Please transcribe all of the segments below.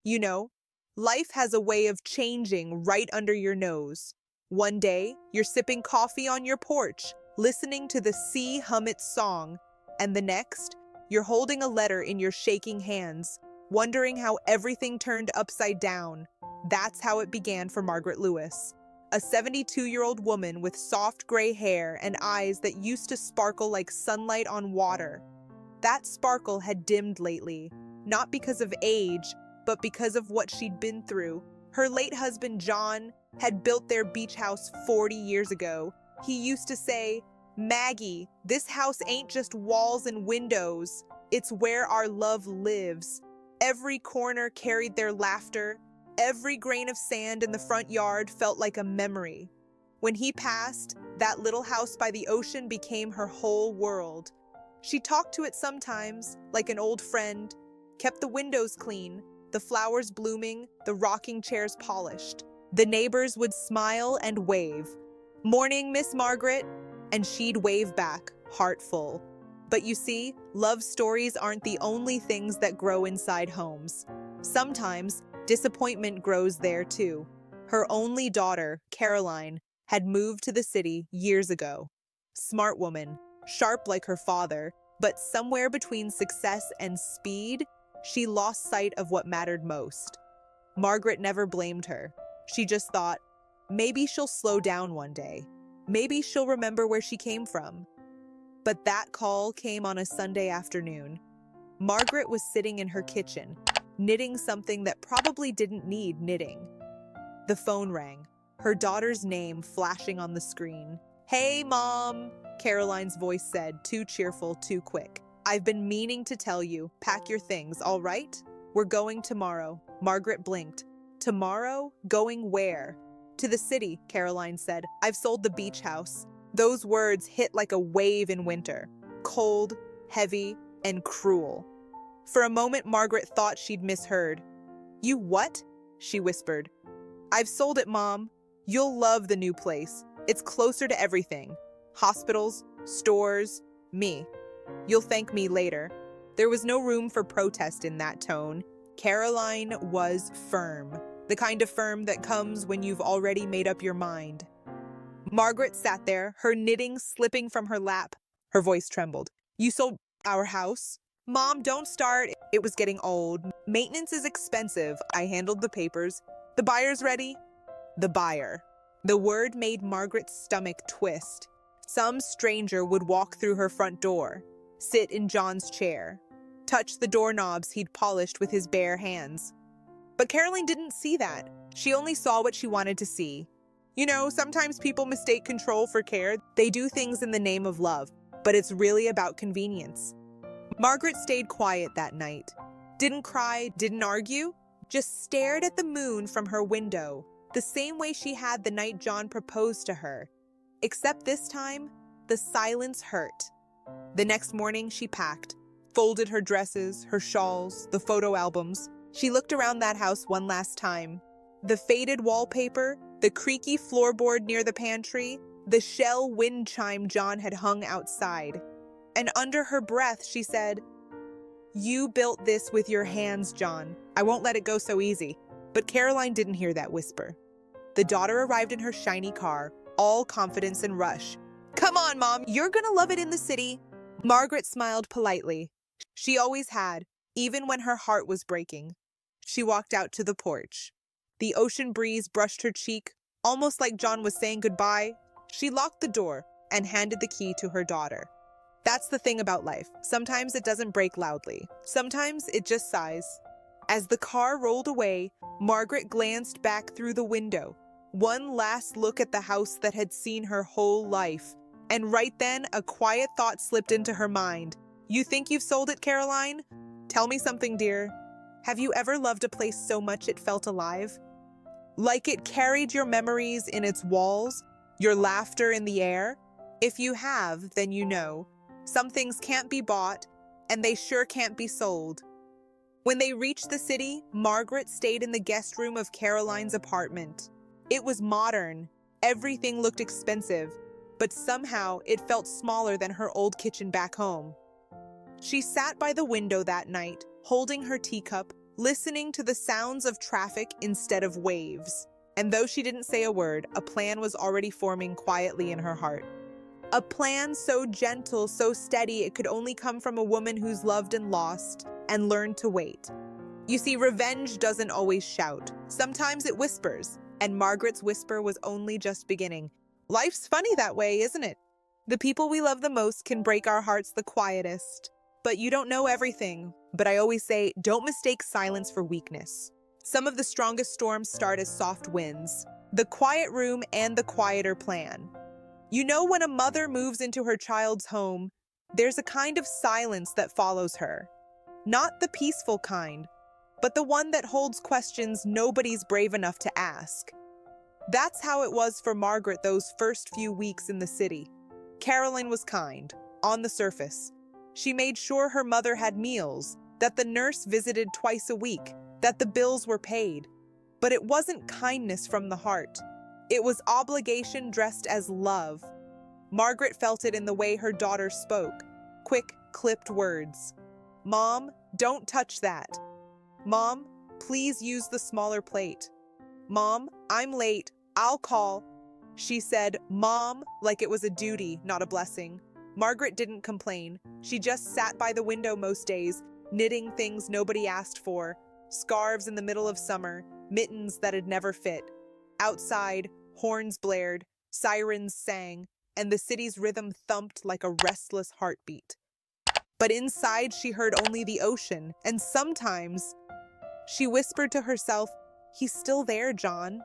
You know, life has a way of changing right under your nose. One day, you're sipping coffee on your porch, listening to the sea hum its song, and the next, you're holding a letter in your shaking hands, wondering how everything turned upside down. That's how it began for Margaret Lewis, a 72-year-old woman with soft gray hair and eyes that used to sparkle like sunlight on water. That sparkle had dimmed lately, not because of age, but because of what she'd been through. Her late husband, John, had built their beach house 40 years ago. He used to say, "Maggie, this house ain't just walls and windows. It's where our love lives." Every corner carried their laughter. Every grain of sand in the front yard felt like a memory. When he passed, that little house by the ocean became her whole world. She talked to it sometimes, like an old friend, kept the windows clean, the flowers blooming, the rocking chairs polished. The neighbors would smile and wave. "Morning, Miss Margaret," and she'd wave back, heart full. But you see, love stories aren't the only things that grow inside homes. Sometimes, disappointment grows there too. Her only daughter, Caroline, had moved to the city years ago. Smart woman, sharp like her father, but somewhere between success and speed, she lost sight of what mattered most. Margaret never blamed her. She just thought, maybe she'll slow down one day. Maybe she'll remember where she came from. But that call came on a Sunday afternoon. Margaret was sitting in her kitchen, knitting something that probably didn't need knitting. The phone rang, her daughter's name flashing on the screen. "Hey, Mom," Caroline's voice said, too cheerful, too quick. "I've been meaning to tell you, pack your things, all right? We're going tomorrow." Margaret blinked. "Tomorrow? Going where?" "To the city," Caroline said. "I've sold the beach house." Those words hit like a wave in winter. Cold, heavy, and cruel. For a moment, Margaret thought she'd misheard. "You what?" she whispered. "I've sold it, Mom. You'll love the new place. It's closer to everything. Hospitals, stores, me. You'll thank me later." There was no room for protest in that tone. Caroline was firm. The kind of firm that comes when you've already made up your mind. Margaret sat there, her knitting slipping from her lap. Her voice trembled. "You sold our house?" "Mom, don't start." It was getting old. "Maintenance is expensive." I handled the papers. "The buyer's ready?" The buyer. The word made Margaret's stomach twist. Some stranger would walk through her front door, sit in John's chair, touch the doorknobs he'd polished with his bare hands. But Caroline didn't see that. She only saw what she wanted to see. You know, sometimes people mistake control for care. They do things in the name of love, but it's really about convenience. Margaret stayed quiet that night. Didn't cry, didn't argue, just stared at the moon from her window, the same way she had the night John proposed to her. Except this time, the silence hurt. The next morning, she packed, folded her dresses, her shawls, the photo albums. She looked around that house one last time. The faded wallpaper, the creaky floorboard near the pantry, the shell wind chime John had hung outside. And under her breath, she said, "You built this with your hands, John. I won't let it go so easy." But Caroline didn't hear that whisper. The daughter arrived in her shiny car, all confidence and rush. "Come on, Mom, you're gonna love it in the city." Margaret smiled politely. She always had, even when her heart was breaking. She walked out to the porch. The ocean breeze brushed her cheek, almost like John was saying goodbye. She locked the door and handed the key to her daughter. That's the thing about life. Sometimes it doesn't break loudly. Sometimes it just sighs. As the car rolled away, Margaret glanced back through the window. One last look at the house that had seen her whole life. And right then, a quiet thought slipped into her mind. "You think you've sold it, Caroline? Tell me something, dear. Have you ever loved a place so much it felt alive? Like it carried your memories in its walls, your laughter in the air? If you have, then you know. Some things can't be bought, and they sure can't be sold." When they reached the city, Margaret stayed in the guest room of Caroline's apartment. It was modern. Everything looked expensive, but somehow it felt smaller than her old kitchen back home. She sat by the window that night, holding her teacup, listening to the sounds of traffic instead of waves. And though she didn't say a word, a plan was already forming quietly in her heart. A plan so gentle, so steady, it could only come from a woman who's loved and lost and learned to wait. You see, revenge doesn't always shout. Sometimes it whispers, and Margaret's whisper was only just beginning. Life's funny that way, isn't it? The people we love the most can break our hearts the quietest. But you don't know everything. But I always say, don't mistake silence for weakness. Some of the strongest storms start as soft winds. The quiet room and the quieter plan. You know, when a mother moves into her child's home, there's a kind of silence that follows her. Not the peaceful kind, but the one that holds questions nobody's brave enough to ask. That's how it was for Margaret those first few weeks in the city. Caroline was kind, on the surface. She made sure her mother had meals, that the nurse visited twice a week, that the bills were paid. But it wasn't kindness from the heart. It was obligation dressed as love. Margaret felt it in the way her daughter spoke. Quick, clipped words. "Mom, don't touch that. Mom, please use the smaller plate. Mom, I'm late. I'll call." She said, "Mom," like it was a duty, not a blessing. Margaret didn't complain. She just sat by the window most days, knitting things nobody asked for, scarves in the middle of summer, mittens that had never fit. Outside, horns blared, sirens sang, and the city's rhythm thumped like a restless heartbeat. But inside, she heard only the ocean, and sometimes she whispered to herself, "He's still there, John."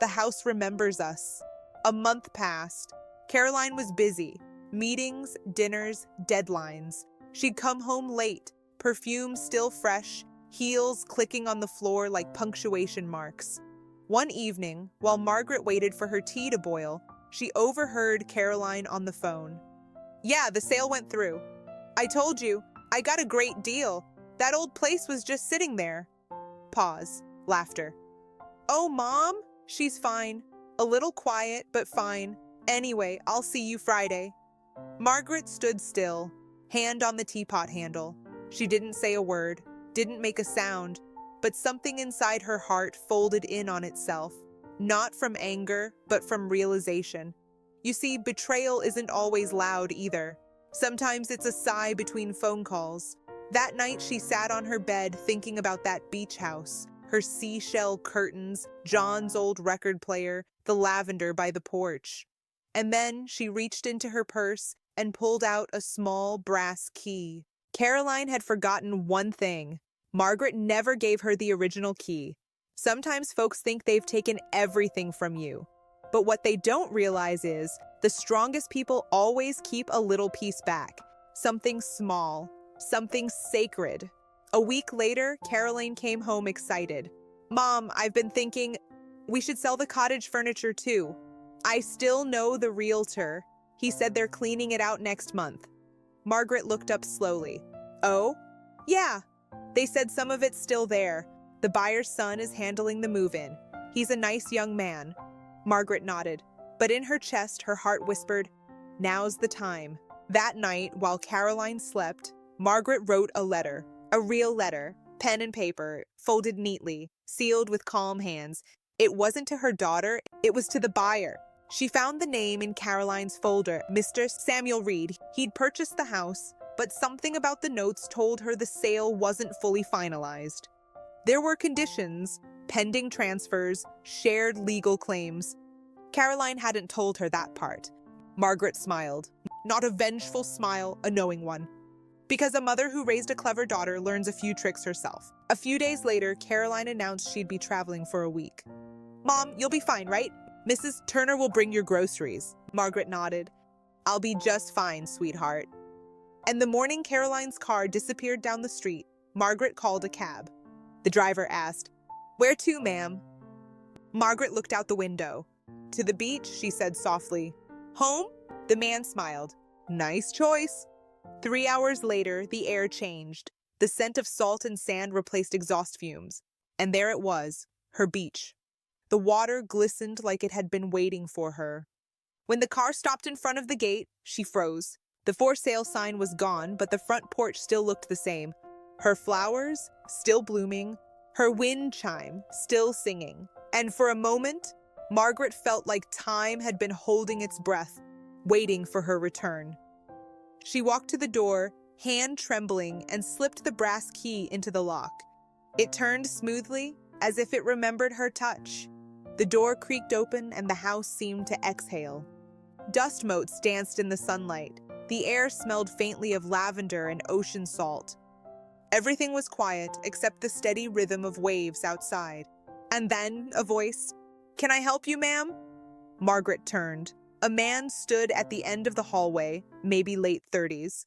The house remembers us. A month passed. Caroline was busy. Meetings, dinners, deadlines. She'd come home late, perfume still fresh, heels clicking on the floor like punctuation marks. One evening, while Margaret waited for her tea to boil, she overheard Caroline on the phone. "Yeah, the sale went through. I told you, I got a great deal. That old place was just sitting there." Pause. Laughter. "Oh, Mom?" "She's fine. A little quiet, but fine. Anyway, I'll see you Friday." Margaret stood still, hand on the teapot handle. She didn't say a word, didn't make a sound, but something inside her heart folded in on itself, not from anger, but from realization. You see, betrayal isn't always loud either. Sometimes it's a sigh between phone calls. That night she sat on her bed thinking about that beach house, her seashell curtains, John's old record player, the lavender by the porch. And then she reached into her purse and pulled out a small brass key. Caroline had forgotten one thing. Margaret never gave her the original key. Sometimes folks think they've taken everything from you. But what they don't realize is the strongest people always keep a little piece back. Something small, something sacred. A week later, Caroline came home excited. "Mom, I've been thinking we should sell the cottage furniture too. I still know the realtor. He said they're cleaning it out next month." Margaret looked up slowly. "Oh? Yeah. They said some of it's still there. The buyer's son is handling the move-in. He's a nice young man." Margaret nodded, but in her chest, her heart whispered, "Now's the time." That night, while Caroline slept, Margaret wrote a letter. A real letter, pen and paper, folded neatly, sealed with calm hands. It wasn't to her daughter, it was to the buyer. She found the name in Caroline's folder, Mr. Samuel Reed. He'd purchased the house, but something about the notes told her the sale wasn't fully finalized. There were conditions, pending transfers, shared legal claims. Caroline hadn't told her that part. Margaret smiled. Not a vengeful smile, a knowing one. Because a mother who raised a clever daughter learns a few tricks herself. A few days later, Caroline announced she'd be traveling for a week. "Mom, you'll be fine, right? Mrs. Turner will bring your groceries." Margaret nodded. "I'll be just fine, sweetheart." And the morning Caroline's car disappeared down the street, Margaret called a cab. The driver asked, "Where to, ma'am?" Margaret looked out the window. "To the beach," she said softly. "Home?" The man smiled. "Nice choice." 3 hours later, the air changed. The scent of salt and sand replaced exhaust fumes. And there it was, her beach. The water glistened like it had been waiting for her. When the car stopped in front of the gate, she froze. The for sale sign was gone, but the front porch still looked the same. Her flowers still blooming, her wind chime still singing. And for a moment, Margaret felt like time had been holding its breath, waiting for her return. She walked to the door, hand trembling, and slipped the brass key into the lock. It turned smoothly, as if it remembered her touch. The door creaked open and the house seemed to exhale. Dust motes danced in the sunlight. The air smelled faintly of lavender and ocean salt. Everything was quiet except the steady rhythm of waves outside. And then a voice, "Can I help you, ma'am?" Margaret turned. A man stood at the end of the hallway, maybe late 30s.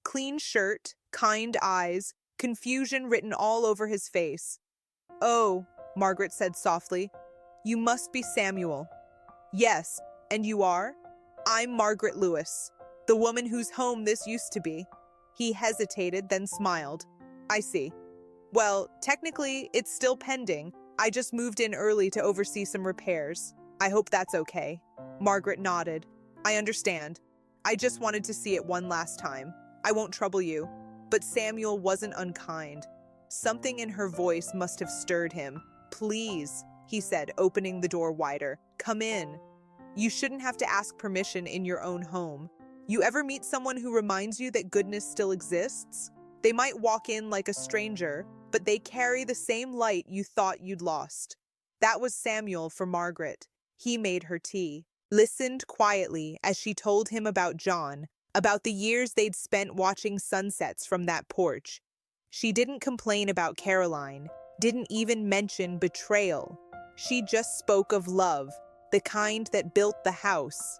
Clean shirt, kind eyes, confusion written all over his face. "Oh," Margaret said softly, "you must be Samuel." "Yes, and you are?" "I'm Margaret Lewis, the woman whose home this used to be." He hesitated, then smiled. "I see. Well, technically, it's still pending. I just moved in early to oversee some repairs. I hope that's okay." Margaret nodded. "I understand. I just wanted to see it one last time. I won't trouble you." But Samuel wasn't unkind. Something in her voice must have stirred him. "Please," he said, opening the door wider. "Come in. You shouldn't have to ask permission in your own home. You ever meet someone who reminds you that goodness still exists? They might walk in like a stranger, but they carry the same light you thought you'd lost." That was Samuel for Margaret. He made her tea, listened quietly as she told him about John, about the years they'd spent watching sunsets from that porch. She didn't complain about Caroline, didn't even mention betrayal. She just spoke of love, the kind that built the house.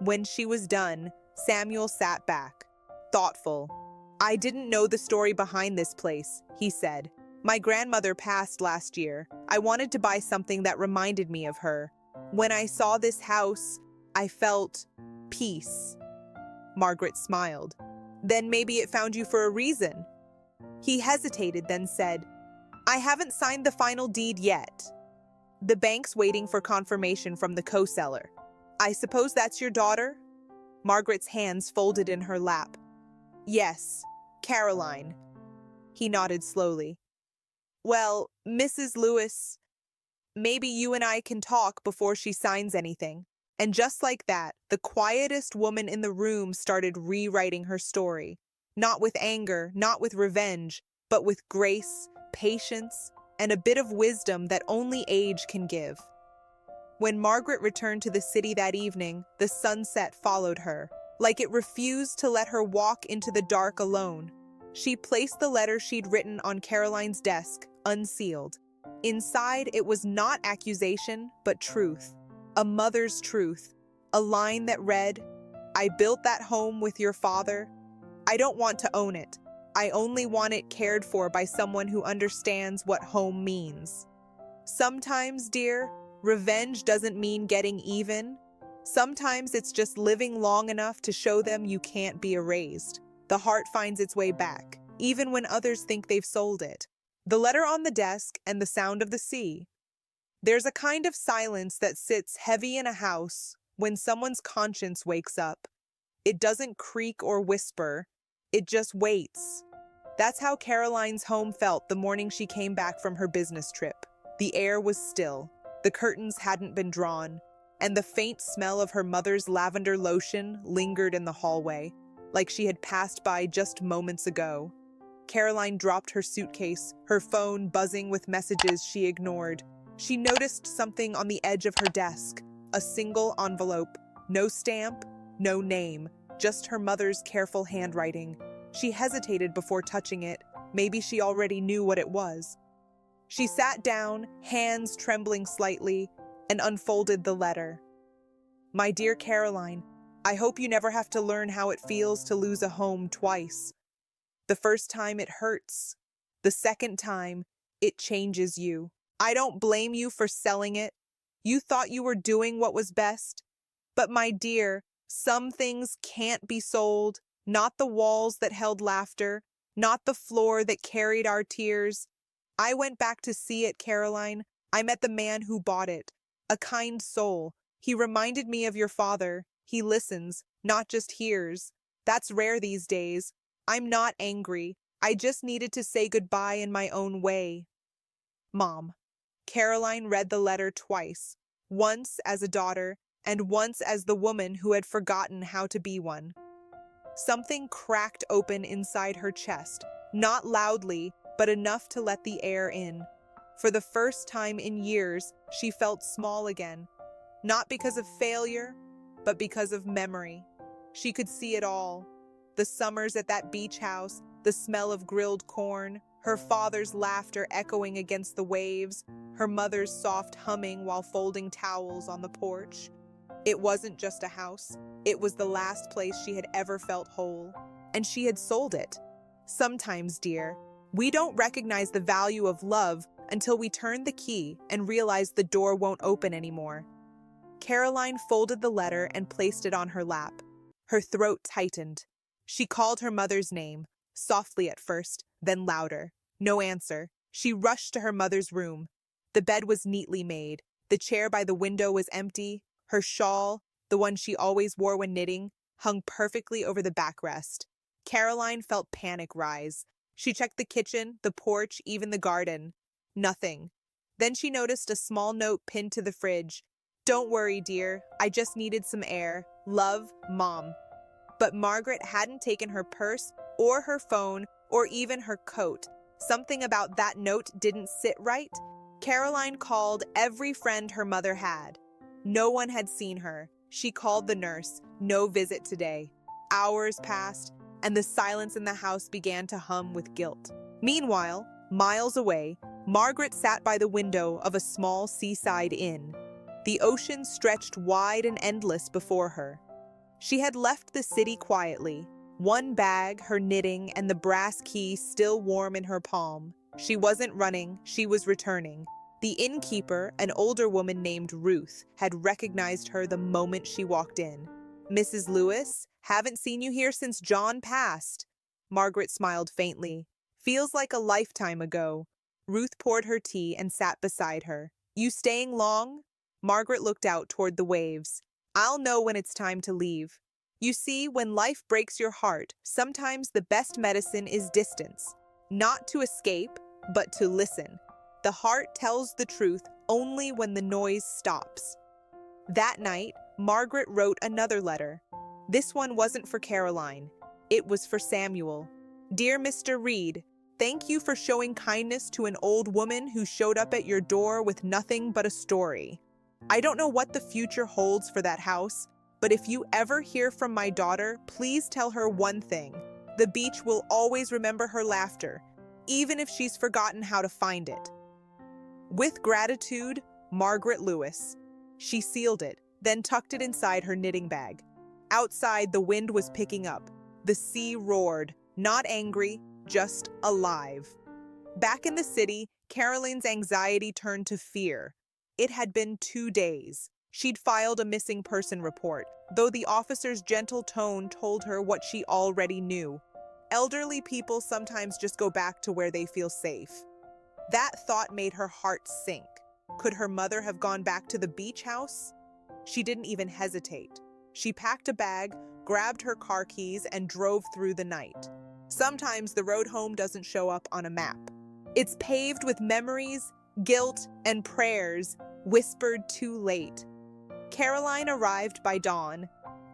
When she was done, Samuel sat back, thoughtful. "I didn't know the story behind this place," he said. "My grandmother passed last year. I wanted to buy something that reminded me of her. When I saw this house, I felt peace." Margaret smiled. "Then maybe it found you for a reason." He hesitated, then said, "I haven't signed the final deed yet. The bank's waiting for confirmation from the co-seller. I suppose that's your daughter?" Margaret's hands folded in her lap. "Yes, Caroline." He nodded slowly. "Well, Mrs. Lewis, maybe you and I can talk before she signs anything." And just like that, the quietest woman in the room started rewriting her story. Not with anger, not with revenge, but with grace, patience, and a bit of wisdom that only age can give. When Margaret returned to the city that evening, the sunset followed her, like it refused to let her walk into the dark alone. She placed the letter she'd written on Caroline's desk, unsealed. Inside, it was not accusation, but truth. A mother's truth. A line that read, "I built that home with your father. I don't want to own it. I only want it cared for by someone who understands what home means." Sometimes, dear, revenge doesn't mean getting even. Sometimes it's just living long enough to show them you can't be erased. The heart finds its way back, even when others think they've sold it. The letter on the desk and the sound of the sea. There's a kind of silence that sits heavy in a house when someone's conscience wakes up. It doesn't creak or whisper. It just waits. That's how Caroline's home felt the morning she came back from her business trip. The air was still. The curtains hadn't been drawn, and the faint smell of her mother's lavender lotion lingered in the hallway, like she had passed by just moments ago. Caroline dropped her suitcase, her phone buzzing with messages she ignored. She noticed something on the edge of her desk, a single envelope. No stamp, no name, just her mother's careful handwriting. She hesitated before touching it. Maybe she already knew what it was. She sat down, hands trembling slightly, and unfolded the letter. "My dear Caroline, I hope you never have to learn how it feels to lose a home twice. The first time it hurts. The second time, it changes you. I don't blame you for selling it. You thought you were doing what was best. But my dear, some things can't be sold. Not the walls that held laughter, not the floor that carried our tears. I went back to see it, Caroline. I met the man who bought it. A kind soul. He reminded me of your father. He listens, not just hears. That's rare these days. I'm not angry. I just needed to say goodbye in my own way. Mom. Caroline read the letter twice, once as a daughter and once as the woman who had forgotten how to be one. Something cracked open inside her chest, not loudly, but enough to let the air in. For the first time in years, she felt small again, not because of failure, but because of memory. She could see it all. The summers at that beach house, the smell of grilled corn, her father's laughter echoing against the waves, her mother's soft humming while folding towels on the porch. It wasn't just a house. It was the last place she had ever felt whole. And she had sold it. Sometimes, dear, we don't recognize the value of love until we turn the key and realize the door won't open anymore. Caroline folded the letter and placed it on her lap. Her throat tightened. She called her mother's name, softly at first, then louder. No answer. She rushed to her mother's room. The bed was neatly made. The chair by the window was empty. Her shawl, the one she always wore when knitting, hung perfectly over the backrest. Caroline felt panic rise. She checked the kitchen, the porch, even the garden. Nothing. Then she noticed a small note pinned to the fridge. Don't worry, dear. I just needed some air. Love, Mom. But Margaret hadn't taken her purse or her phone or even her coat. Something about that note didn't sit right. Caroline called every friend her mother had. No one had seen her. She called the nurse. No visit today. Hours passed, and the silence in the house began to hum with guilt. Meanwhile, miles away, Margaret sat by the window of a small seaside inn. The ocean stretched wide and endless before her. She had left the city quietly, one bag, her knitting, and the brass key still warm in her palm. She wasn't running, she was returning. The innkeeper, an older woman named Ruth, had recognized her the moment she walked in. Mrs. Lewis, haven't seen you here since John passed. Margaret smiled faintly. Feels like a lifetime ago. Ruth poured her tea and sat beside her. You staying long? Margaret looked out toward the waves. I'll know when it's time to leave. You see, when life breaks your heart, sometimes the best medicine is distance. Not to escape, but to listen. The heart tells the truth only when the noise stops. That night, Margaret wrote another letter. This one wasn't for Caroline. It was for Samuel. Dear Mr. Reed, thank you for showing kindness to an old woman who showed up at your door with nothing but a story. I don't know what the future holds for that house, but if you ever hear from my daughter, please tell her one thing. The beach will always remember her laughter, even if she's forgotten how to find it. With gratitude, Margaret Lewis. She sealed it, then tucked it inside her knitting bag. Outside, the wind was picking up. The sea roared, not angry, just alive. Back in the city, Caroline's anxiety turned to fear. It had been 2 days. She'd filed a missing person report, though the officer's gentle tone told her what she already knew. Elderly people sometimes just go back to where they feel safe. That thought made her heart sink. Could her mother have gone back to the beach house? She didn't even hesitate. She packed a bag, grabbed her car keys, and drove through the night. Sometimes the road home doesn't show up on a map. It's paved with memories, guilt, and prayers, whispered too late. Caroline arrived by dawn.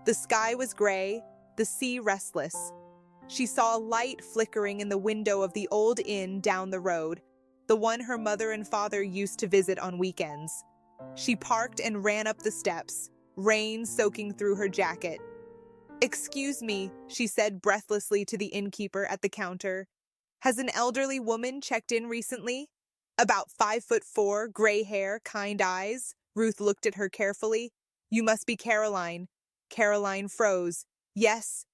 The sky was gray, the sea restless. She saw a light flickering in the window of the old inn down the road, the one her mother and father used to visit on weekends. She parked and ran up the steps, rain soaking through her jacket. Excuse me, she said breathlessly to the innkeeper at the counter. Has an elderly woman checked in recently? About 5'4", gray hair, kind eyes. Ruth looked at her carefully. You must be Caroline. Caroline froze. Yes,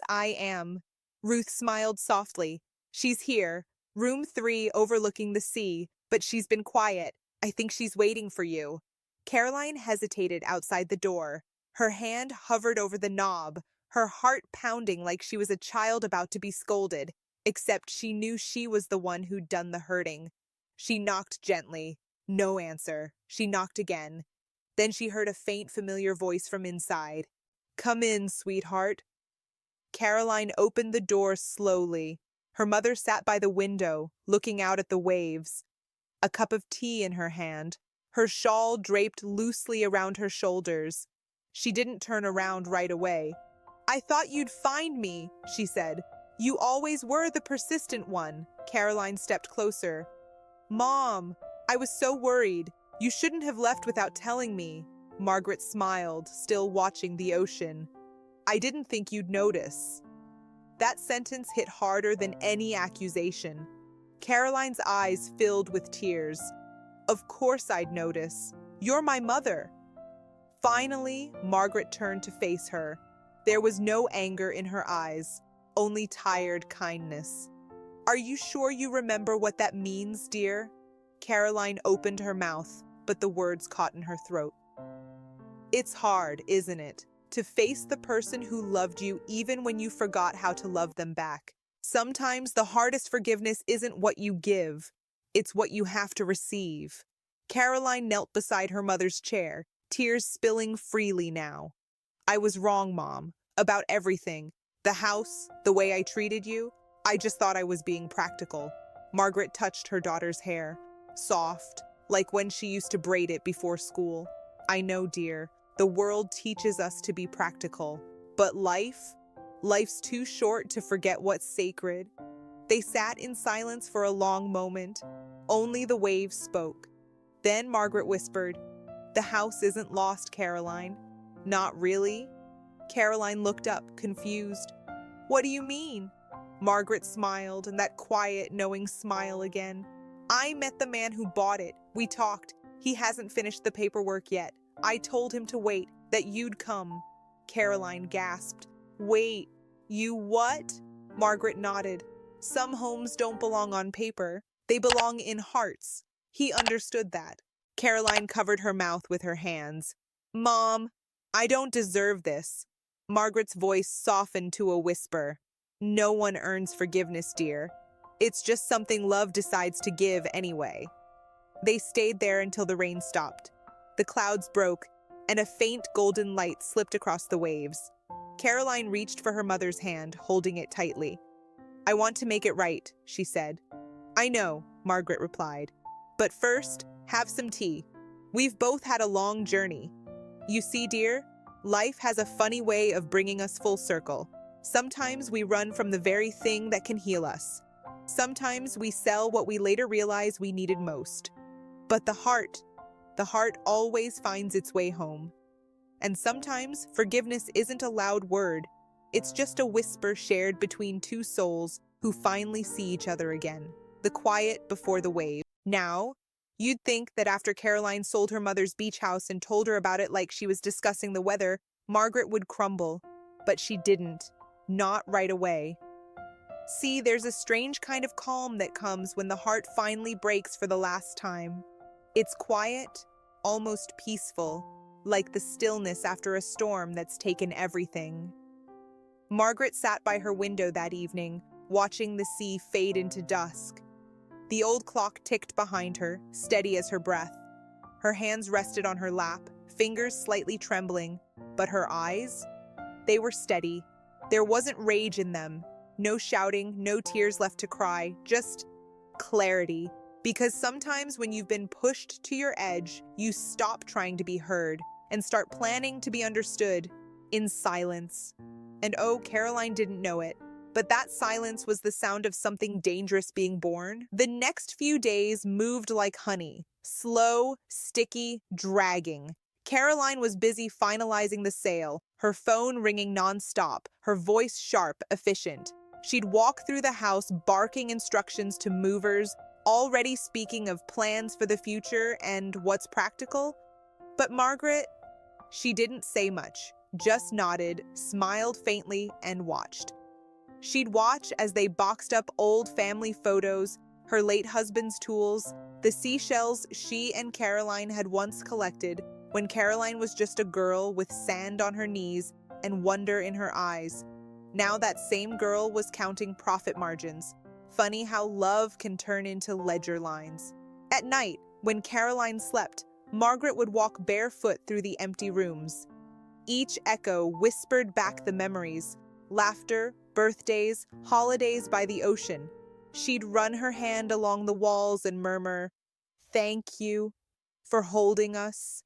I am. Ruth smiled softly. She's here. Room 3 overlooking the sea, but she's been quiet. I think she's waiting for you. Caroline hesitated outside the door. Her hand hovered over the knob, her heart pounding like she was a child about to be scolded, except she knew she was the one who'd done the hurting. She knocked gently. No answer. She knocked again. Then she heard a faint, familiar voice from inside. Come in, sweetheart. Caroline opened the door slowly. Her mother sat by the window, looking out at the waves, a cup of tea in her hand, her shawl draped loosely around her shoulders. She didn't turn around right away. "I thought you'd find me," she said. "You always were the persistent one." Caroline stepped closer. "Mom, I was so worried. You shouldn't have left without telling me." Margaret smiled, still watching the ocean. "I didn't think you'd notice." That sentence hit harder than any accusation. Caroline's eyes filled with tears. "Of course I'd notice. You're my mother." Finally, Margaret turned to face her. There was no anger in her eyes, only tired kindness. "Are you sure you remember what that means, dear?" Caroline opened her mouth, but the words caught in her throat. "It's hard, isn't it, to face the person who loved you even when you forgot how to love them back? Sometimes the hardest forgiveness isn't what you give, it's what you have to receive." Caroline knelt beside her mother's chair, tears spilling freely now. "I was wrong, Mom, about everything. The house, the way I treated you. I just thought I was being practical." Margaret touched her daughter's hair, soft, like when she used to braid it before school. "I know, dear, the world teaches us to be practical, but life's too short to forget what's sacred." They sat in silence for a long moment. Only the waves spoke. Then Margaret whispered, "The house isn't lost, Caroline." "Not really?" Caroline looked up, confused. "What do you mean?" Margaret smiled, and that quiet, knowing smile again. "I met the man who bought it. We talked. He hasn't finished the paperwork yet. I told him to wait, that you'd come." Caroline gasped. "Wait, you what?" Margaret nodded. "Some homes don't belong on paper. They belong in hearts." He understood that. Caroline covered her mouth with her hands. "Mom, I don't deserve this." Margaret's voice softened to a whisper. "No one earns forgiveness, dear. It's just something love decides to give anyway." They stayed there until the rain stopped. The clouds broke, and a faint golden light slipped across the waves. Caroline reached for her mother's hand, holding it tightly. "I want to make it right," she said. "I know," Margaret replied. "But first, have some tea. We've both had a long journey. You see, dear, life has a funny way of bringing us full circle. Sometimes we run from the very thing that can heal us. Sometimes we sell what we later realize we needed most. But the heart always finds its way home. And sometimes forgiveness isn't a loud word. It's just a whisper shared between two souls who finally see each other again. The quiet before the wave." Now, you'd think that after Caroline sold her mother's beach house and told her about it like she was discussing the weather, Margaret would crumble. But she didn't. Not right away. See, there's a strange kind of calm that comes when the heart finally breaks for the last time. It's quiet, almost peaceful, like the stillness after a storm that's taken everything. Margaret sat by her window that evening, watching the sea fade into dusk. The old clock ticked behind her, steady as her breath. Her hands rested on her lap, fingers slightly trembling, but her eyes? They were steady. There wasn't rage in them. No shouting, no tears left to cry, just clarity. Because sometimes when you've been pushed to your edge, you stop trying to be heard and start planning to be understood in silence. And oh, Caroline didn't know it, but that silence was the sound of something dangerous being born. The next few days moved like honey, slow, sticky, dragging. Caroline was busy finalizing the sale, her phone ringing nonstop, her voice sharp, efficient. She'd walk through the house barking instructions to movers, already speaking of plans for the future and what's practical. But Margaret, she didn't say much, just nodded, smiled faintly, and watched. She'd watch as they boxed up old family photos, her late husband's tools, the seashells she and Caroline had once collected when Caroline was just a girl with sand on her knees and wonder in her eyes. Now that same girl was counting profit margins. Funny how love can turn into ledger lines. At night, when Caroline slept, Margaret would walk barefoot through the empty rooms. Each echo whispered back the memories, laughter, birthdays, holidays by the ocean. She'd run her hand along the walls and murmur, "Thank you for holding us,"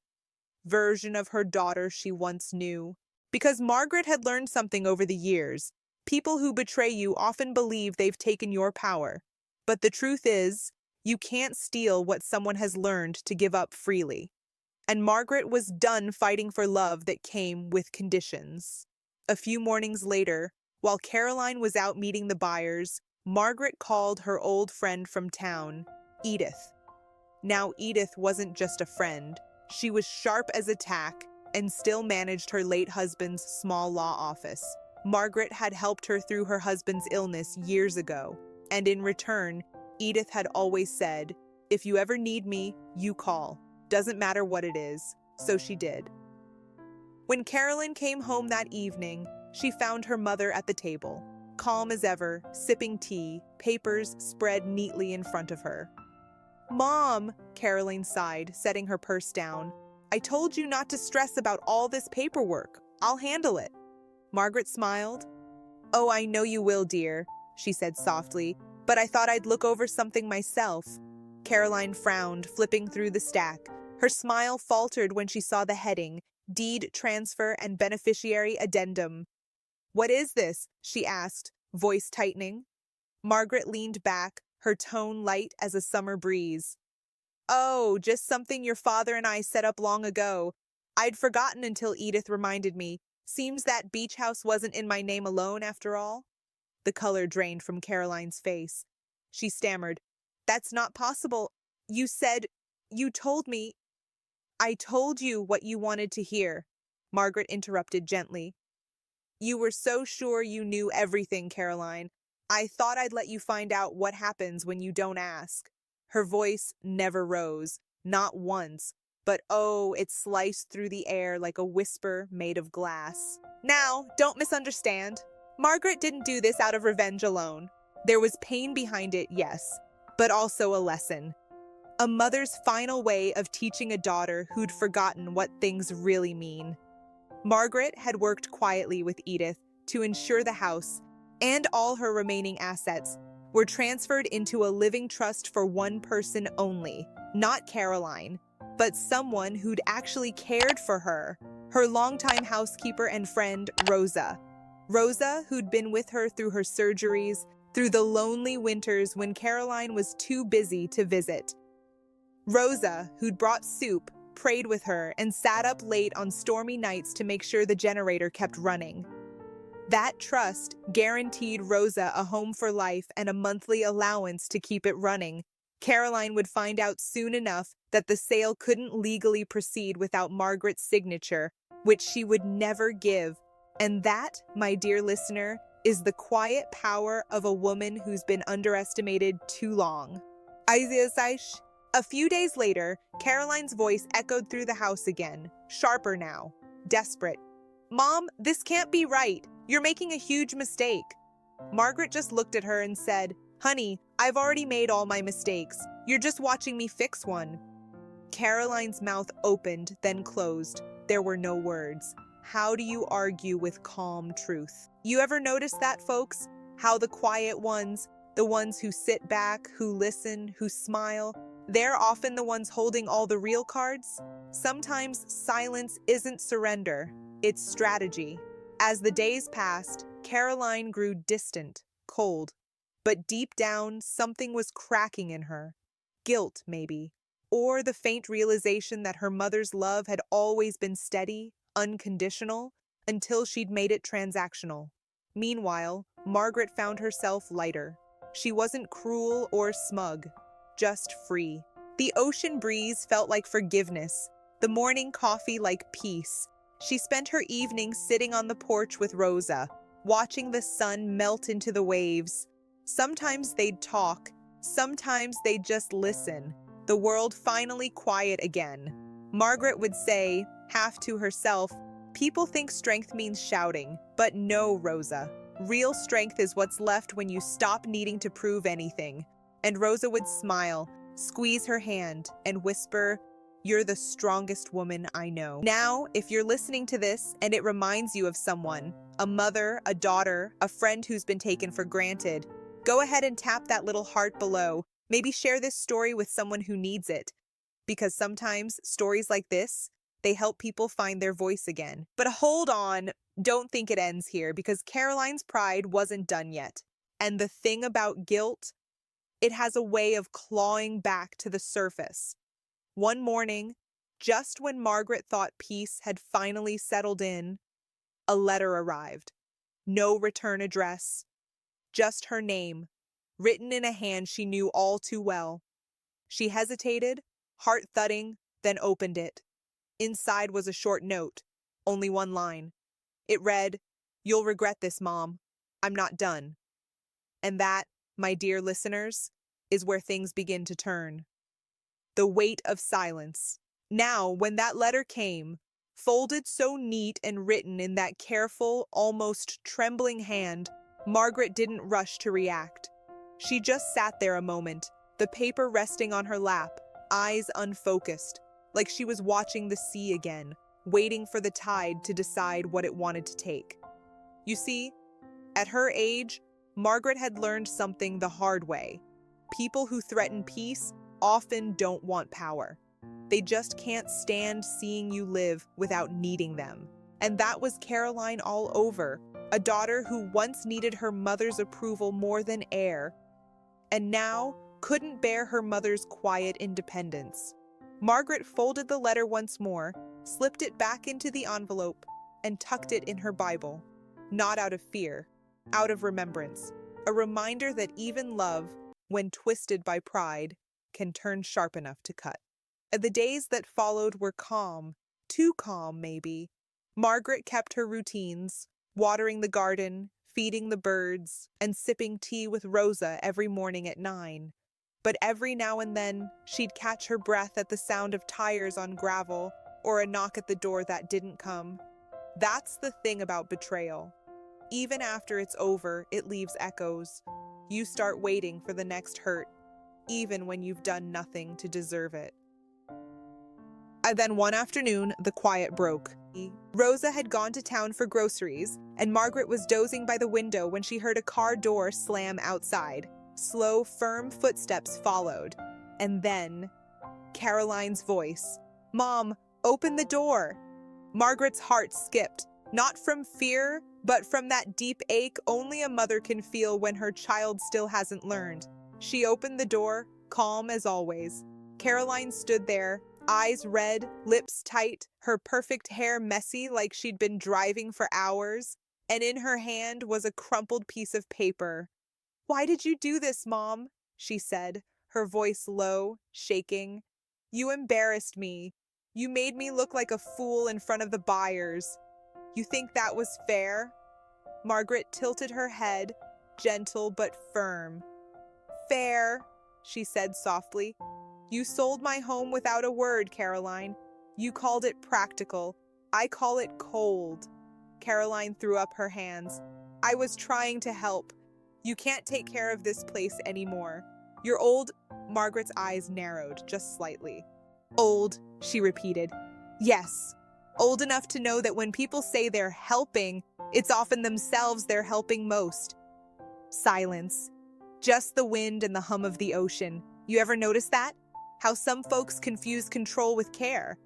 version of her daughter she once knew. Because Margaret had learned something over the years. People who betray you often believe they've taken your power. But the truth is, you can't steal what someone has learned to give up freely. And Margaret was done fighting for love that came with conditions. A few mornings later, while Caroline was out meeting the buyers, Margaret called her old friend from town, Edith. Now, Edith wasn't just a friend. She was sharp as a tack and still managed her late husband's small law office. Margaret had helped her through her husband's illness years ago, and in return, Edith had always said, "If you ever need me, you call. Doesn't matter what it is." So she did. When Caroline came home that evening, she found her mother at the table, calm as ever, sipping tea, papers spread neatly in front of her. "Mom," Caroline sighed, setting her purse down, "I told you not to stress about all this paperwork. I'll handle it." Margaret smiled. "Oh, I know you will, dear," she said softly, "but I thought I'd look over something myself." Caroline frowned, flipping through the stack. Her smile faltered when she saw the heading, Deed Transfer and Beneficiary Addendum. "What is this?" she asked, voice tightening. Margaret leaned back, her tone light as a summer breeze. "Oh, just something your father and I set up long ago. I'd forgotten until Edith reminded me. Seems that beach house wasn't in my name alone after all." The color drained from Caroline's face. She stammered, "That's not possible. You said, you told me—" "I told you what you wanted to hear," Margaret interrupted gently. "You were so sure you knew everything, Caroline. I thought I'd let you find out what happens when you don't ask." Her voice never rose, not once, but oh, it sliced through the air like a whisper made of glass. Now, don't misunderstand. Margaret didn't do this out of revenge alone. There was pain behind it, yes, but also a lesson. A mother's final way of teaching a daughter who'd forgotten what things really mean. Margaret had worked quietly with Edith to ensure the house and all her remaining assets were transferred into a living trust for one person only, not Caroline, but someone who'd actually cared for her, her longtime housekeeper and friend, Rosa. Rosa, who'd been with her through her surgeries, through the lonely winters when Caroline was too busy to visit. Rosa, who'd brought soup, prayed with her, and sat up late on stormy nights to make sure the generator kept running. That trust guaranteed Rosa a home for life and a monthly allowance to keep it running. Caroline would find out soon enough that the sale couldn't legally proceed without Margaret's signature, which she would never give. And that, my dear listener, is the quiet power of a woman who's been underestimated too long. A few days later, Caroline's voice echoed through the house again, sharper now, desperate. "Mom, this can't be right. You're making a huge mistake." Margaret just looked at her and said, "Honey, I've already made all my mistakes. You're just watching me fix one." Caroline's mouth opened, then closed. There were no words. How do you argue with calm truth? You ever notice that, folks? How the quiet ones, the ones who sit back, who listen, who smile, they're often the ones holding all the real cards? Sometimes silence isn't surrender, it's strategy. As the days passed, Caroline grew distant, cold. But deep down, something was cracking in her. Guilt, maybe. Or the faint realization that her mother's love had always been steady, unconditional, until she'd made it transactional. Meanwhile, Margaret found herself lighter. She wasn't cruel or smug, just free. The ocean breeze felt like forgiveness, the morning coffee like peace. She spent her evenings sitting on the porch with Rosa, watching the sun melt into the waves. Sometimes they'd talk, sometimes they'd just listen. The world finally quiet again. Margaret would say, half to herself, "People think strength means shouting, but no, Rosa. Real strength is what's left when you stop needing to prove anything." And Rosa would smile, squeeze her hand, and whisper, You're the strongest woman I know. Now, if you're listening to this and it reminds you of someone, a mother, a daughter, a friend who's been taken for granted, go ahead and tap that little heart below. Maybe share this story with someone who needs it. Because sometimes stories like this, they help people find their voice again. But hold on, don't think it ends here, because Caroline's pride wasn't done yet. And the thing about guilt, it has a way of clawing back to the surface. One morning, just when Margaret thought peace had finally settled in, a letter arrived. No return address, just her name, written in a hand she knew all too well. She hesitated, heart thudding, then opened it. Inside was a short note, only one line. It read, "You'll regret this, Mom. I'm not done." And that, my dear listeners, is where things begin to turn. The weight of silence. Now, when that letter came, folded so neat and written in that careful, almost trembling hand, Margaret didn't rush to react. She just sat there a moment, the paper resting on her lap, eyes unfocused, like she was watching the sea again, waiting for the tide to decide what it wanted to take. You see, at her age, Margaret had learned something the hard way. People who threaten peace often don't want power. They just can't stand seeing you live without needing them. And that was Caroline all over, a daughter who once needed her mother's approval more than air, and now couldn't bear her mother's quiet independence. Margaret folded the letter once more, slipped it back into the envelope, and tucked it in her Bible. Not out of fear, out of remembrance, a reminder that even love, when twisted by pride, can turn sharp enough to cut. The days that followed were calm, too calm maybe. Margaret kept her routines, watering the garden, feeding the birds, and sipping tea with Rosa every morning at 9. But every now and then, she'd catch her breath at the sound of tires on gravel or a knock at the door that didn't come. That's the thing about betrayal. Even after it's over, it leaves echoes. You start waiting for the next hurt, even when you've done nothing to deserve it. And then one afternoon, the quiet broke. Rosa had gone to town for groceries, and Margaret was dozing by the window when she heard a car door slam outside. Slow, firm footsteps followed. And then, Caroline's voice. "Mom, open the door." Margaret's heart skipped, not from fear, but from that deep ache only a mother can feel when her child still hasn't learned. She opened the door, calm as always. Caroline stood there, eyes red, lips tight, her perfect hair messy like she'd been driving for hours, and in her hand was a crumpled piece of paper. "Why did you do this, Mom?" she said, her voice low, shaking. "You embarrassed me. You made me look like a fool in front of the buyers. You think that was fair?" Margaret tilted her head, gentle but firm. "Fair," she said softly. "You sold my home without a word, Caroline. You called it practical. I call it cold." Caroline threw up her hands. "I was trying to help. You can't take care of this place anymore. You're old." Margaret's eyes narrowed just slightly. "Old," she repeated. "Yes, old enough to know that when people say they're helping, it's often themselves they're helping most." Silence. Just the wind and the hum of the ocean. You ever notice that? How some folks confuse control with care.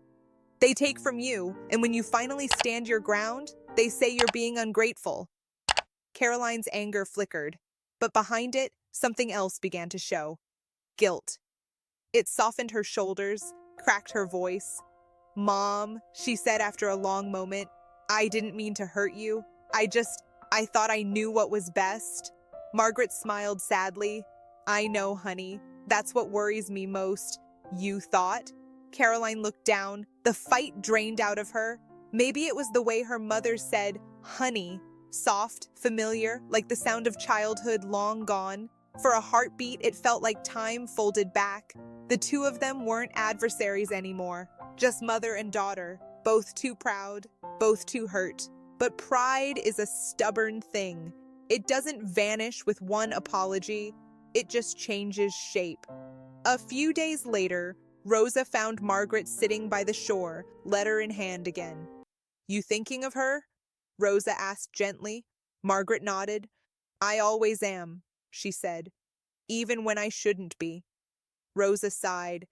They take from you, and when you finally stand your ground, they say you're being ungrateful. Caroline's anger flickered, but behind it, something else began to show. Guilt. It softened her shoulders, cracked her voice. "Mom," she said after a long moment, "I didn't mean to hurt you. I thought I knew what was best." Margaret smiled sadly. "I know, honey. That's what worries me most." "You thought?" Caroline looked down, the fight drained out of her. Maybe it was the way her mother said, "honey," soft, familiar, like the sound of childhood long gone. For a heartbeat, it felt like time folded back. The two of them weren't adversaries anymore, just mother and daughter, both too proud, both too hurt. But pride is a stubborn thing. It doesn't vanish with one apology, it just changes shape. A few days later, Rosa found Margaret sitting by the shore, letter in hand again. "You thinking of her?" Rosa asked gently. Margaret nodded. "I always am," she said, "even when I shouldn't be." Rosa sighed.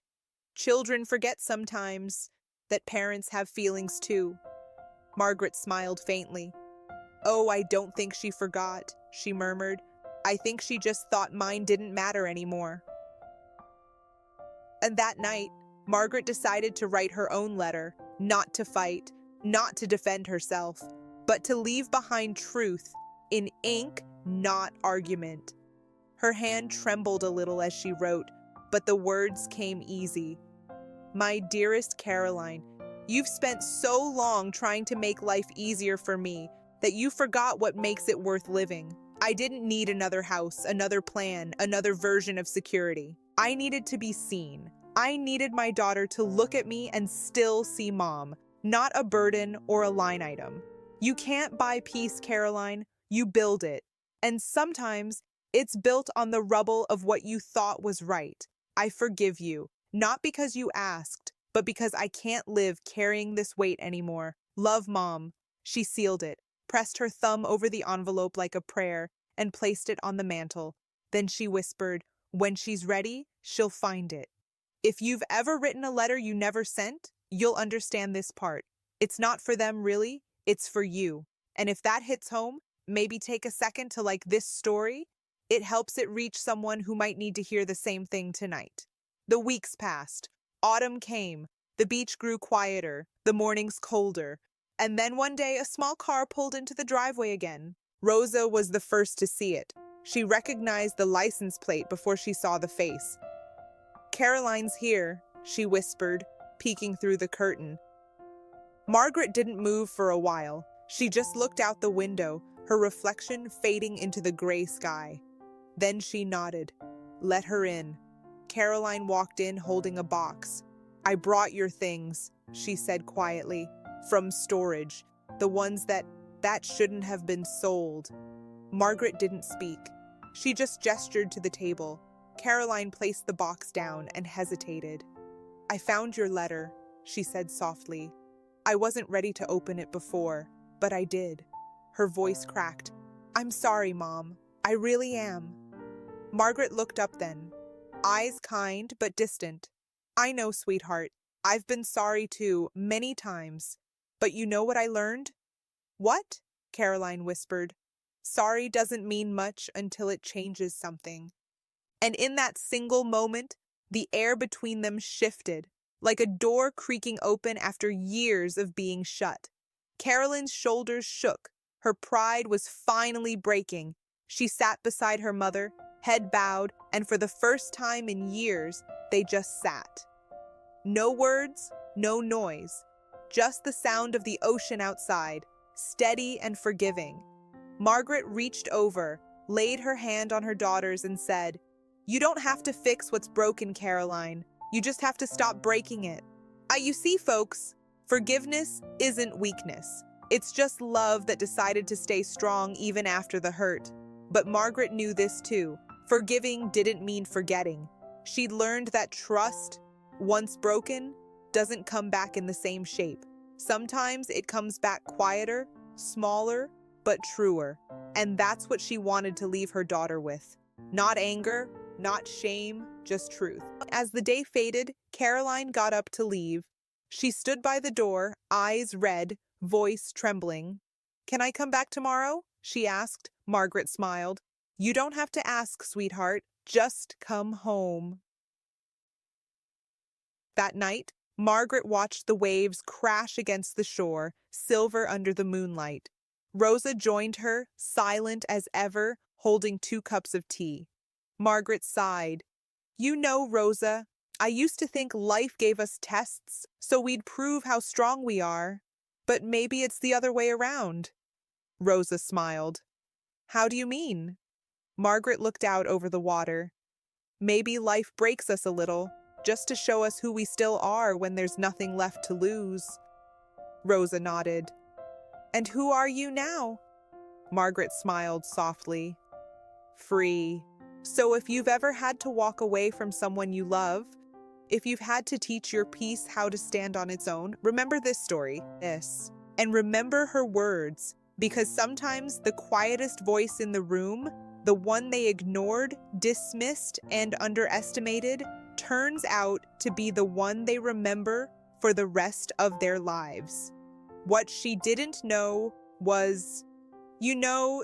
"Children forget sometimes that parents have feelings too." Margaret smiled faintly. "Oh, I don't think she forgot," she murmured. "I think she just thought mine didn't matter anymore." And that night, Margaret decided to write her own letter, not to fight, not to defend herself, but to leave behind truth, in ink, not argument. Her hand trembled a little as she wrote, but the words came easy. "My dearest Caroline, you've spent so long trying to make life easier for me that you forgot what makes it worth living. I didn't need another house, another plan, another version of security. I needed to be seen. I needed my daughter to look at me and still see mom, not a burden or a line item. You can't buy peace, Caroline. You build it. And sometimes it's built on the rubble of what you thought was right. I forgive you, not because you asked, but because I can't live carrying this weight anymore. Love, Mom." She sealed it, pressed her thumb over the envelope like a prayer, and placed it on the mantel. Then she whispered, "When she's ready, she'll find it." If you've ever written a letter you never sent, you'll understand this part. It's not for them, really. It's for you. And if that hits home, maybe take a second to like this story. It helps it reach someone who might need to hear the same thing tonight. The weeks passed. Autumn came. The beach grew quieter, the mornings colder. And then one day a small car pulled into the driveway again. Rosa was the first to see it. She recognized the license plate before she saw the face. "Caroline's here," she whispered, peeking through the curtain. Margaret didn't move for a while. She just looked out the window, her reflection fading into the gray sky. Then she nodded. "Let her in." Caroline walked in holding a box. "I brought your things," she said quietly, "from storage, the ones that shouldn't have been sold." Margaret didn't speak. She just gestured to the table. Caroline placed the box down and hesitated. "I found your letter," she said softly. "I wasn't ready to open it before, but I did." Her voice cracked. "I'm sorry, Mom. I really am." Margaret looked up then, eyes kind but distant. "I know, sweetheart. I've been sorry too, many times. But you know what I learned?" "What?" Caroline whispered. "Sorry doesn't mean much until it changes something." And in that single moment, the air between them shifted, like a door creaking open after years of being shut. Caroline's shoulders shook. Her pride was finally breaking. She sat beside her mother, head bowed, and for the first time in years, they just sat. No words, no noise, just the sound of the ocean outside, steady and forgiving. Margaret reached over, laid her hand on her daughter's and said, "You don't have to fix what's broken, Caroline. You just have to stop breaking it." You see, folks, forgiveness isn't weakness. It's just love that decided to stay strong even after the hurt. But Margaret knew this too. Forgiving didn't mean forgetting. She'd learned that trust, once broken, doesn't come back in the same shape. Sometimes it comes back quieter, smaller, but truer. And that's what she wanted to leave her daughter with. Not anger, not shame, just truth. As the day faded, Caroline got up to leave. She stood by the door, eyes red, voice trembling. "Can I come back tomorrow?" she asked. Margaret smiled. "You don't have to ask, sweetheart. Just come home." That night, Margaret watched the waves crash against the shore, silver under the moonlight. Rosa joined her, silent as ever, holding 2 cups of tea. Margaret sighed. "You know, Rosa, I used to think life gave us tests so we'd prove how strong we are. But maybe it's the other way around." Rosa smiled. "How do you mean?" Margaret looked out over the water. "Maybe life breaks us a little, just to show us who we still are when there's nothing left to lose." Rosa nodded. "And who are you now?" Margaret smiled softly. "Free. So if you've ever had to walk away from someone you love, If you've had to teach your piece how to stand on its own, remember this story, and remember her words, because sometimes the quietest voice in the room, the one they ignored, dismissed, and underestimated, turns out to be the one they remember for the rest of their lives. What she didn't know was,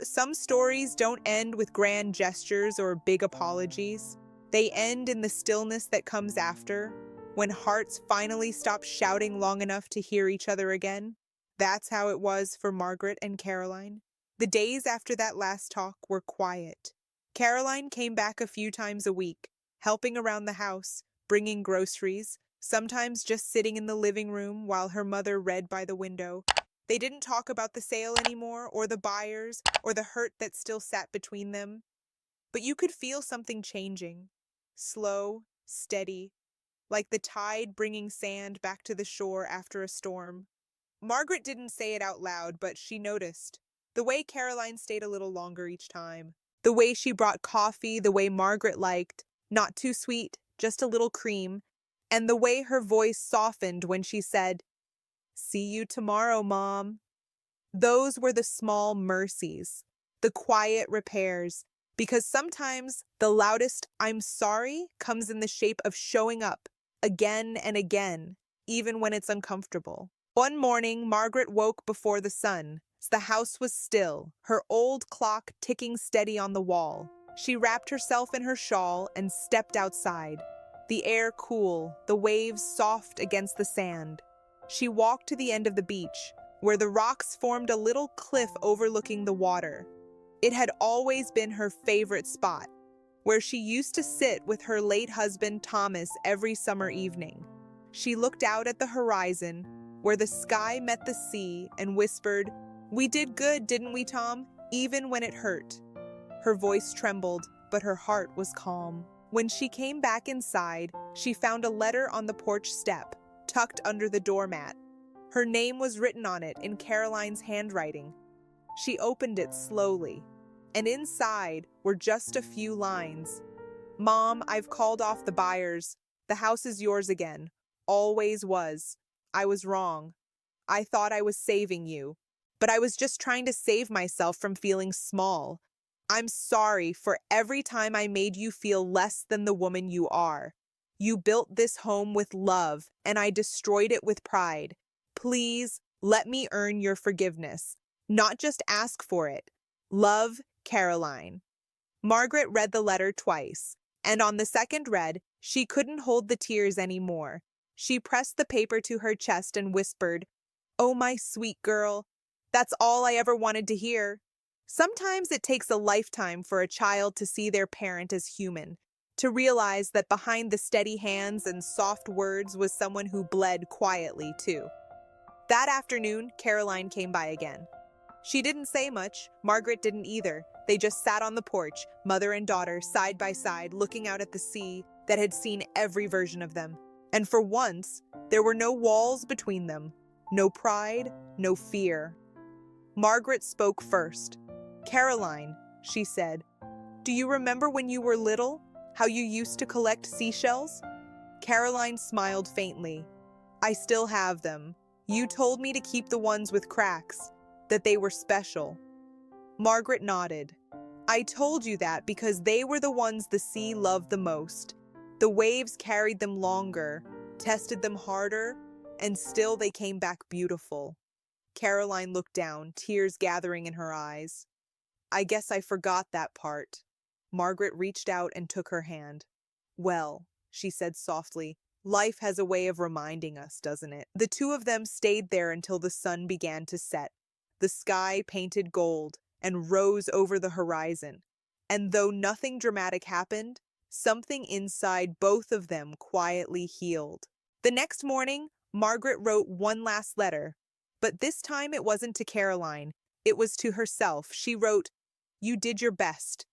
some stories don't end with grand gestures or big apologies. They end in the stillness that comes after, when hearts finally stop shouting long enough to hear each other again. That's how it was for Margaret and Caroline. The days after that last talk were quiet. Caroline came back a few times a week, helping around the house, bringing groceries, sometimes just sitting in the living room while her mother read by the window. They didn't talk about the sale anymore, or the buyers, or the hurt that still sat between them. But you could feel something changing. Slow, steady, like the tide bringing sand back to the shore after a storm. Margaret didn't say it out loud, but she noticed. The way Caroline stayed a little longer each time. The way she brought coffee the way Margaret liked, not too sweet, just a little cream. And the way her voice softened when she said, "See you tomorrow, Mom." Those were the small mercies, the quiet repairs, because sometimes the loudest "I'm sorry" comes in the shape of showing up again and again, even when it's uncomfortable. One morning, Margaret woke before the sun. The house was still, her old clock ticking steady on the wall. She wrapped herself in her shawl and stepped outside. The air cool, the waves soft against the sand. She walked to the end of the beach, where the rocks formed a little cliff overlooking the water. It had always been her favorite spot, where she used to sit with her late husband Thomas every summer evening. She looked out at the horizon, where the sky met the sea, and whispered, "We did good, didn't we, Tom? Even when it hurt." Her voice trembled, but her heart was calm. When she came back inside, she found a letter on the porch step, tucked under the doormat. Her name was written on it in Caroline's handwriting. She opened it slowly, and inside were just a few lines. "Mom, I've called off the buyers. The house is yours again. Always was. I was wrong. I thought I was saving you, but I was just trying to save myself from feeling small. I'm sorry for every time I made you feel less than the woman you are. You built this home with love, and I destroyed it with pride. Please let me earn your forgiveness, not just ask for it. Love, Caroline." Margaret read the letter twice, and on the second read, she couldn't hold the tears anymore. She pressed the paper to her chest and whispered, "Oh, my sweet girl, that's all I ever wanted to hear." Sometimes it takes a lifetime for a child to see their parent as human, to realize that behind the steady hands and soft words was someone who bled quietly, too. That afternoon, Caroline came by again. She didn't say much. Margaret didn't either. They just sat on the porch, mother and daughter, side by side, looking out at the sea that had seen every version of them. And for once, there were no walls between them, no pride, no fear. Margaret spoke first. "Caroline," she said, "do you remember when you were little, how you used to collect seashells?" Caroline smiled faintly. "I still have them. You told me to keep the ones with cracks, that they were special." Margaret nodded. "I told you that because they were the ones the sea loved the most. The waves carried them longer, tested them harder, and still they came back beautiful." Caroline looked down, tears gathering in her eyes. "I guess I forgot that part." Margaret reached out and took her hand. "Well," she said softly, "life has a way of reminding us, doesn't it?" The two of them stayed there until the sun began to set. The sky painted gold and rose over the horizon. And though nothing dramatic happened, something inside both of them quietly healed. The next morning, Margaret wrote one last letter, but this time it wasn't to Caroline. It was to herself. She wrote, "You did your best.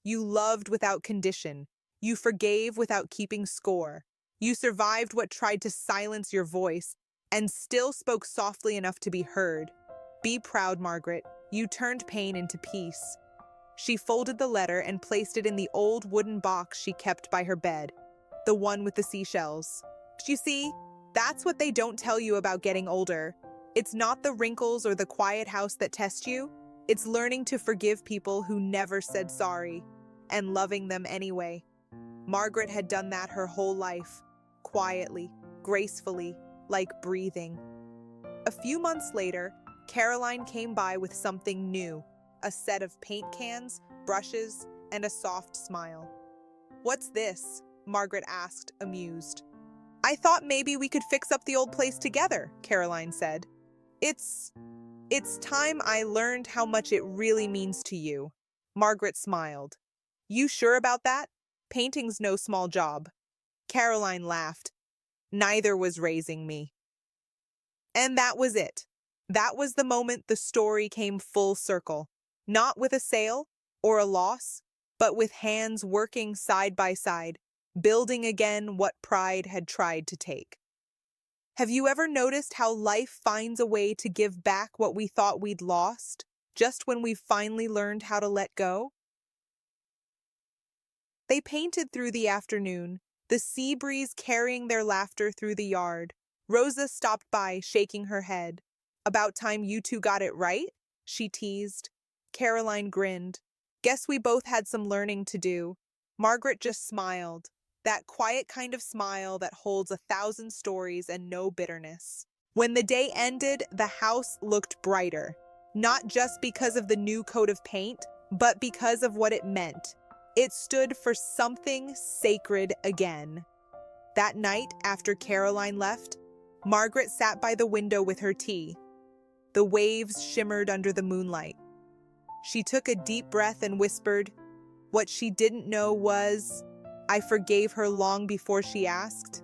You loved without condition. You forgave without keeping score. You survived what tried to silence your voice and still spoke softly enough to be heard. Be proud, Margaret. You turned pain into peace." She folded the letter and placed it in the old wooden box she kept by her bed. the one with the seashells. You see, that's what they don't tell you about getting older. It's not the wrinkles or the quiet house that test you. It's learning to forgive people who never said sorry and loving them anyway. Margaret had done that her whole life, quietly, gracefully, like breathing. A few months later, Caroline came by with something new, a set of paint cans, brushes, and a soft smile. "What's this?" Margaret asked, amused. "I thought maybe we could fix up the old place together," Caroline said. It's time I learned how much it really means to you." Margaret smiled. "You sure about that? Painting's no small job." Caroline laughed. "Neither was raising me." And that was it. That was the moment the story came full circle. Not with a sale or a loss, but with hands working side by side, building again what pride had tried to take. Have you ever noticed how life finds a way to give back what we thought we'd lost, just when we've finally learned how to let go? They painted through the afternoon, the sea breeze carrying their laughter through the yard. Rosa stopped by, shaking her head. "About time you two got it right?" she teased. Caroline grinned. "Guess we both had some learning to do." Margaret just smiled. That quiet kind of smile that holds 1,000 stories and no bitterness. When the day ended, the house looked brighter. Not just because of the new coat of paint, but because of what it meant. It stood for something sacred again. That night, after Caroline left, Margaret sat by the window with her tea. The waves shimmered under the moonlight. She took a deep breath and whispered. What she didn't know was, I forgave her long before she asked.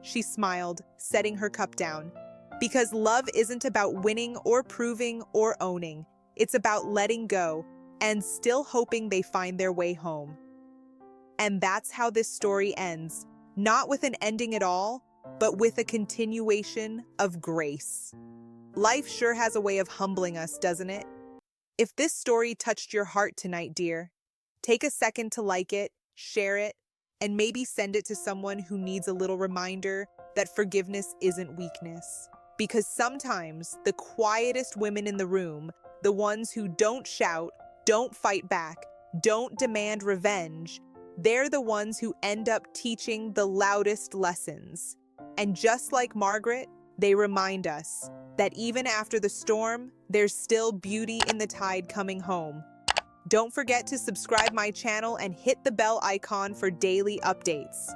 She smiled, setting her cup down. Because love isn't about winning or proving or owning. It's about letting go and still hoping they find their way home. And that's how this story ends. Not with an ending at all, but with a continuation of grace. Life sure has a way of humbling us, doesn't it? If this story touched your heart tonight, dear, take a second to like it, share it, and maybe send it to someone who needs a little reminder that forgiveness isn't weakness. Because sometimes the quietest women in the room, the ones who don't shout, don't fight back, don't demand revenge, they're the ones who end up teaching the loudest lessons. And just like Margaret, they remind us that even after the storm, there's still beauty in the tide coming home. Don't forget to subscribe my channel and hit the bell icon for daily updates.